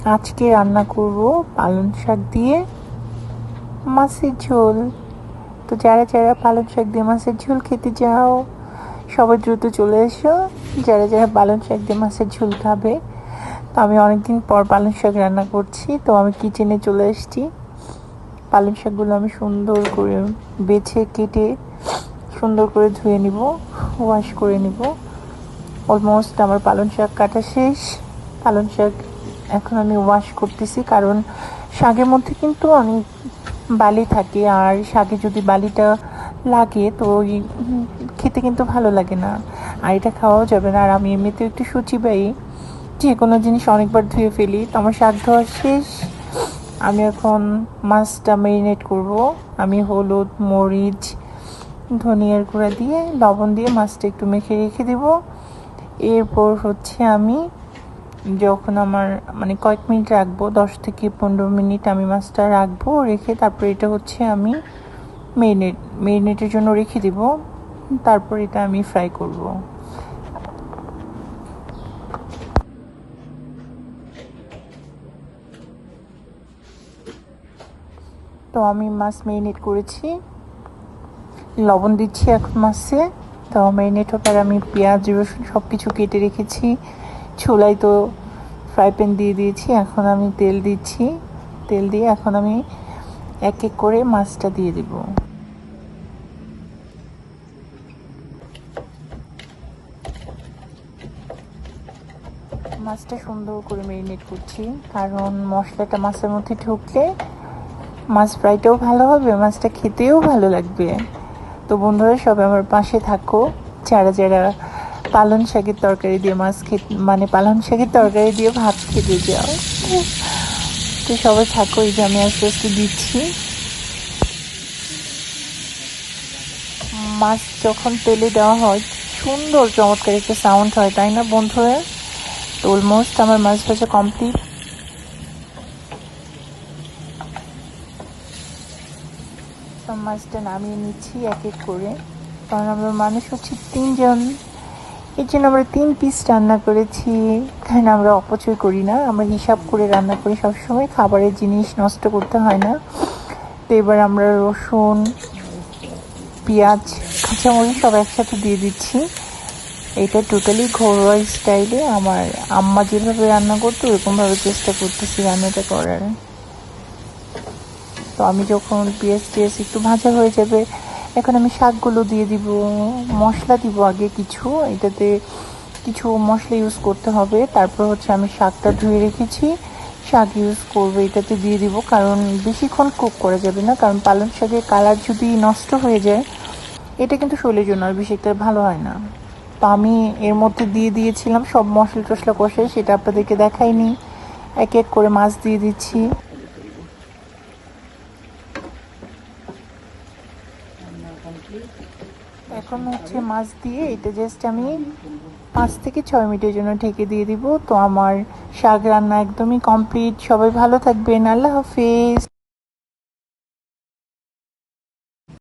আজকে রান্না করব পালং শাক দিয়ে মাছের ঝোল। তো যারা যারা পালং শাক দিয়ে মাছের ঝোল খেতে চাও সবাই দ্রুত চলে এসো। যারা যারা পালং শাক দিয়ে মাছের ঝোল খাবে, তো আমি অনেকদিন পর পালং শাক রান্না করছি, তো আমি কিচেনে চলে এসেছি। পালং শাকগুলো আমি সুন্দর করে বেছে কেটে সুন্দর করে ধুয়ে নিব, ওয়াশ করে নিব। অলমোস্ট আমার পালং শাক কাটা শেষ। পালং শাক এখন আমি ওয়াশ করতেছি, কারণ শাকের মধ্যে কিন্তু অনেক বালি থাকে, আর শাকে যদি বালিটা লাগে তো খেতে কিন্তু ভালো লাগে না, আর এটা খাওয়াও যাবে না। আর আমি এমনিতেও একটু শুচিবাই, যে কোনো জিনিস অনেকবার ধুয়ে ফেলি। তো আমার শাক ধোয়া শেষ। আমি এখন মাছটা ম্যারিনেট করব। আমি হলুদ, মরিচ, ধনিয়ার গুঁড়া দিয়ে লবণ দিয়ে মাছটা একটু মেখে রেখে দেব। এরপর হচ্ছে আমি যখন আমার কয়েক মিনিট রাখবো, 10 থেকে 15 মিনিট আমি মাছটা রাখবো, রেখে তারপর এটা হচ্ছে আমি মেরিনেটের জন্য রেখে দিব। তারপর এটা আমি ফ্রাই করব। তো আমি মাছ মেরিনেট করেছি, লবণ দিচ্ছি এখন মাছে। তো মেরিনেট হবার আমি পেঁয়াজ, রসুন সব কিছু কেটে রেখেছি। চুলায় তো ফ্রাই প্যান দিয়ে দিয়েছি, এখন আমি তেল দিচ্ছি। তেল দিয়ে এখন আমি এক এক করে মাছটা দিয়ে দিব। মাছটা সুন্দর করে মেরিনেট করছি, কারণ মশলাটা মাছের মধ্যে ঢুকলে মাছ ফ্রাইটাও ভালো হবে, মাছটা খেতেও ভালো লাগবে। তো বন্ধুরা সবাই আমার পাশে থাকো, যারা যারা পালং শাকের তরকারি দিয়ে মাছ খেতে পালং শাকের তরকারি দিয়ে ভাত খেতে যাও, তো সবাই থাকো। এই যে আমি আস্তে আস্তে দিচ্ছি। মাছ যখন তেলে দেওয়া হয় সুন্দর চমৎকার একটা সাউন্ড হয়, তাই না বন্ধুরা? তো অলমোস্ট আমার মাছ ভাজা কমপ্লিট। মাছটা নামিয়ে নিচ্ছি এক এক করে, কারণ আমরা মানুষ হচ্ছে 3 জন, এর জন্য আমরা 3 পিস রান্না করেছি। কারণ আমরা অপচয় করি না, আমরা হিসাব করে রান্না করি সবসময়, খাবারের জিনিস নষ্ট করতে হয় না। তো এবার আমরা রসুন, পেঁয়াজ, কাঁচামরিচ সব একসাথে দিয়ে দিচ্ছি। এটা টোটালি ঘরোয়া স্টাইলে আমার আম্মা যেভাবে রান্না করতো ওরকমভাবে চেষ্টা করতেছি রান্নাটা করার। তো আমি যখন পেঁয়াজ টিয়াজ একটু ভাজা হয়ে যাবে, এখন আমি শাকগুলো দিয়ে দিব। মশলা দিব আগে কিছু, এটাতে কিছু মশলা ইউজ করতে হবে। তারপর হচ্ছে আমি শাকটা ধুয়ে রেখেছি, শাক ইউজ করবো, এটাতে দিয়ে দিব। কারণ বেশিক্ষণ কুক করা যাবে না, কারণ পালং শাকের কালার যদি নষ্ট হয়ে যায় এটা কিন্তু শরীরের জন্য আর বেশি একটা ভালো হয় না। তো আমি এর মধ্যে দিয়ে দিয়েছিলাম সব মশলা টশলা কষে, সেটা আপনাদেরকে দেখাইনি। এক এক করে মাছ দিয়ে দিচ্ছি। এখন হচ্ছে মাছ দিয়ে এটা জাস্ট আমি 5 থেকে 6 মিনিটের জন্য ঢেকে দিয়ে দিব। তো আমার শাক রান্না একদমই কমপ্লিট। সবাই ভালো থাকবেন, আল্লাহ হাফেজ।